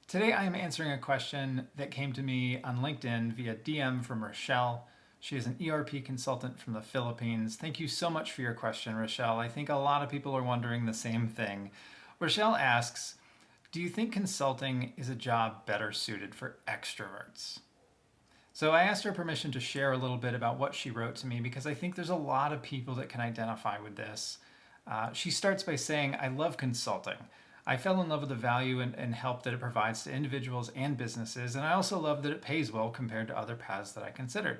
Today I am answering a question that came to me on LinkedIn via DM from Rochelle. She is an ERP consultant from the Philippines. Thank you so much for your question, Rochelle. I think a lot of people are wondering the same thing. Rochelle asks, do you think consulting is a job better suited for extroverts? So I asked her permission to share a little bit about what she wrote to me because I think there's a lot of people that can identify with this. She starts by saying, I love consulting. I fell in love with the value and help that it provides to individuals and businesses, and I also love that it pays well compared to other paths that I considered.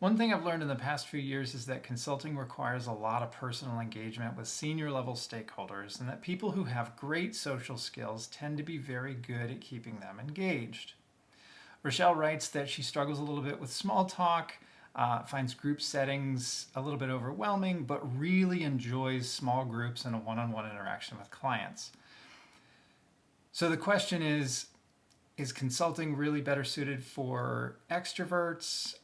One thing I've learned in the past few years is that consulting requires a lot of personal engagement with senior level stakeholders, and that people who have great social skills tend to be very good at keeping them engaged. Rochelle writes that she struggles a little bit with small talk, finds group settings a little bit overwhelming, but really enjoys small groups and a one on one interaction with clients. So the question is consulting really better suited for extroverts?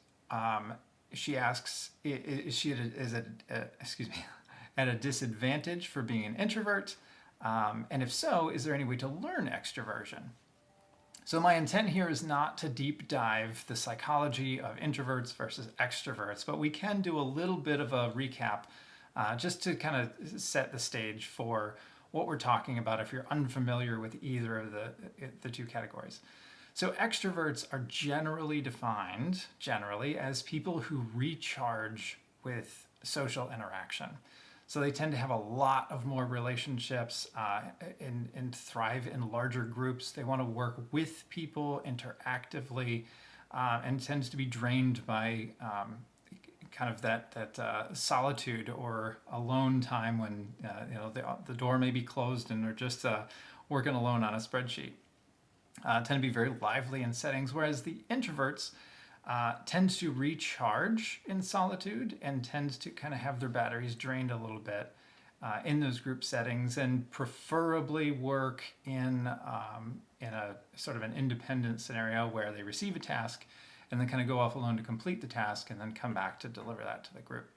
She asks, is she at a disadvantage for being an introvert? And if so, is there any way to learn extroversion? So my intent here is not to deep dive the psychology of introverts versus extroverts, but we can do a little bit of a recap just to kind of set the stage for what we're talking about if you're unfamiliar with either of the two categories. So extroverts are generally defined, as people who recharge with social interaction. So they tend to have a lot of more relationships and thrive in larger groups. They want to work with people interactively and tends to be drained by kind of that solitude or alone time when the door may be closed and they're just working alone on a spreadsheet. Tend to be very lively in settings, whereas the introverts tend to recharge in solitude and tend to kind of have their batteries drained a little bit in those group settings, and preferably work in a sort of an independent scenario where they receive a task and then kind of go off alone to complete the task and then come back to deliver that to the group.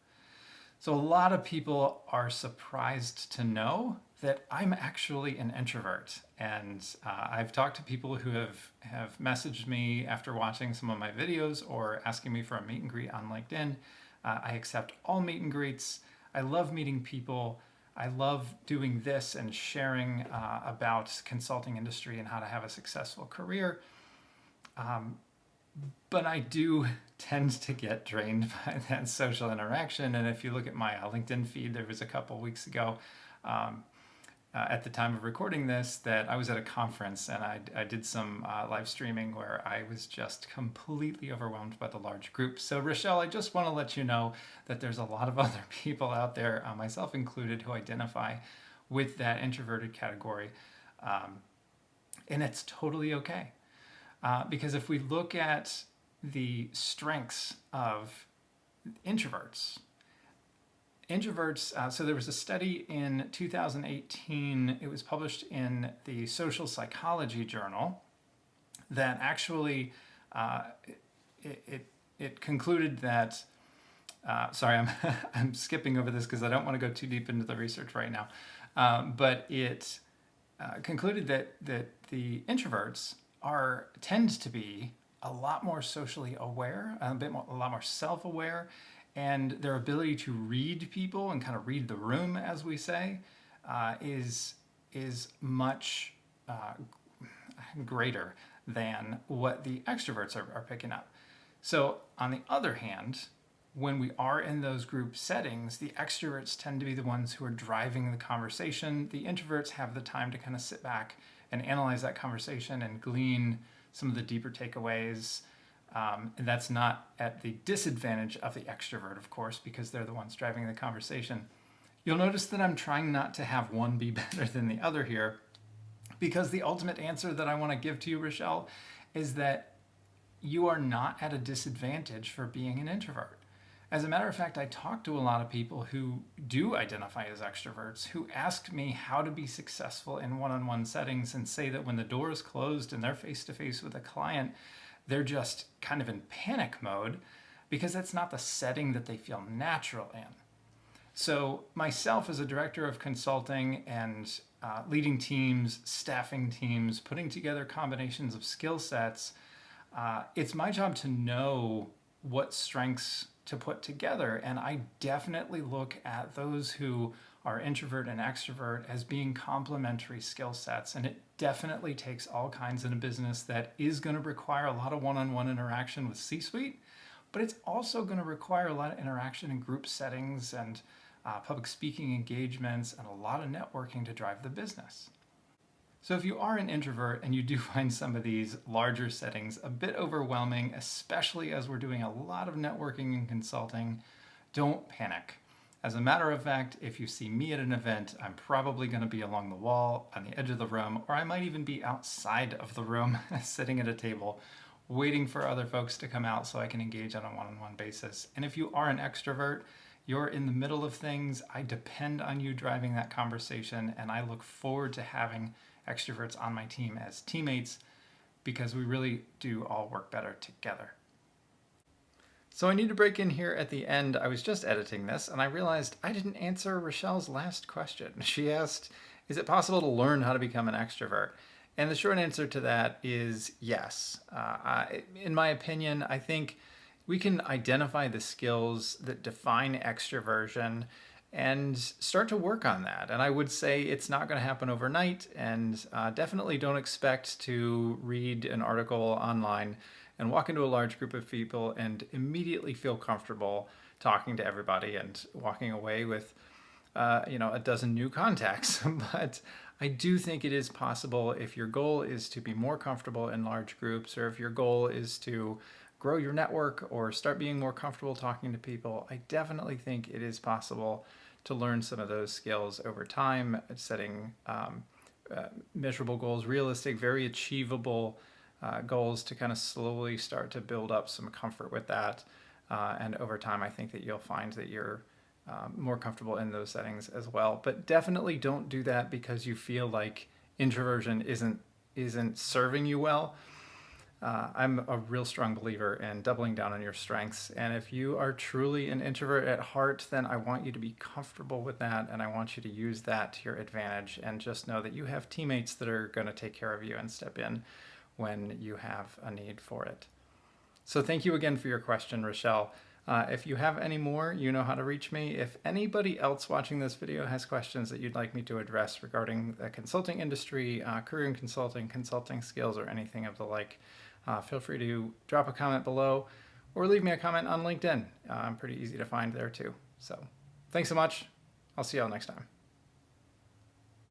So a lot of people are surprised to know that I'm actually an introvert. And I've talked to people who have messaged me after watching some of my videos or asking me for a meet and greet on LinkedIn. I accept all meet and greets. I love meeting people. I love doing this and sharing about consulting industry and how to have a successful career. But I do tend to get drained by that social interaction. And if you look at my LinkedIn feed, there was a couple weeks ago at the time of recording this that I was at a conference and I did some live streaming where I was just completely overwhelmed by the large group. So Rochelle, I just want to let you know that there's a lot of other people out there, myself included, who identify with that introverted category. And it's totally okay. Because if we look at the strengths of introverts, so there was a study in 2018, it was published in the Social Psychology Journal, that actually it concluded that, sorry, I'm skipping over this because I don't want to go too deep into the research right now, but it concluded that the introverts tend to be a lot more socially aware, a lot more self-aware, and their ability to read people and kind of read the room, as we say, is much greater than what the extroverts are picking up. So on the other hand, when we are in those group settings, the extroverts tend to be the ones who are driving the conversation. The introverts have the time to kind of sit back and analyze that conversation and glean some of the deeper takeaways. And that's not at the disadvantage of the extrovert, of course, because they're the ones driving the conversation. You'll notice that I'm trying not to have one be better than the other here, because the ultimate answer that I want to give to you, Rochelle, is that you are not at a disadvantage for being an introvert. As a matter of fact, I talk to a lot of people who do identify as extroverts who ask me how to be successful in one-on-one settings and say that when the door is closed and they're face-to-face with a client, they're just kind of in panic mode because that's not the setting that they feel natural in. So myself as a director of consulting and leading teams, staffing teams, putting together combinations of skill sets, it's my job to know what strengths to put together. And I definitely look at those who are introvert and extrovert as being complementary skill sets. And it definitely takes all kinds in a business that is going to require a lot of one-on-one interaction with C-suite, but it's also going to require a lot of interaction in group settings and public speaking engagements and a lot of networking to drive the business. So if you are an introvert and you do find some of these larger settings a bit overwhelming, especially as we're doing a lot of networking and consulting, don't panic. As a matter of fact, if you see me at an event, I'm probably going to be along the wall, on the edge of the room, or I might even be outside of the room, sitting at a table, waiting for other folks to come out so I can engage on a one-on-one basis. And if you are an extrovert, you're in the middle of things, I depend on you driving that conversation, and I look forward to having extroverts on my team as teammates because we really do all work better together. So I need to break in here at the end. I was just editing this and I realized I didn't answer Rochelle's last question. She asked, is it possible to learn how to become an extrovert? And the short answer to that is yes. In my opinion, I think we can identify the skills that define extroversion and start to work on that. And I would say it's not going to happen overnight, and definitely don't expect to read an article online and walk into a large group of people and immediately feel comfortable talking to everybody and walking away with a dozen new contacts. But I do think it is possible if your goal is to be more comfortable in large groups, or if your goal is to grow your network or start being more comfortable talking to people. I definitely think it is possible to learn some of those skills over time, setting measurable goals, realistic, very achievable goals to kind of slowly start to build up some comfort with that. And over time, I think that you'll find that you're more comfortable in those settings as well. But definitely don't do that because you feel like introversion isn't serving you well. I'm a real strong believer in doubling down on your strengths. And if you are truly an introvert at heart, then I want you to be comfortable with that. And I want you to use that to your advantage, and just know that you have teammates that are going to take care of you and step in when you have a need for it. So thank you again for your question, Rochelle. If you have any more, you know how to reach me. If anybody else watching this video has questions that you'd like me to address regarding the consulting industry, career in consulting, consulting skills, or anything of the like, feel free to drop a comment below or leave me a comment on LinkedIn. I'm pretty easy to find there too. So thanks so much. I'll see y'all next time.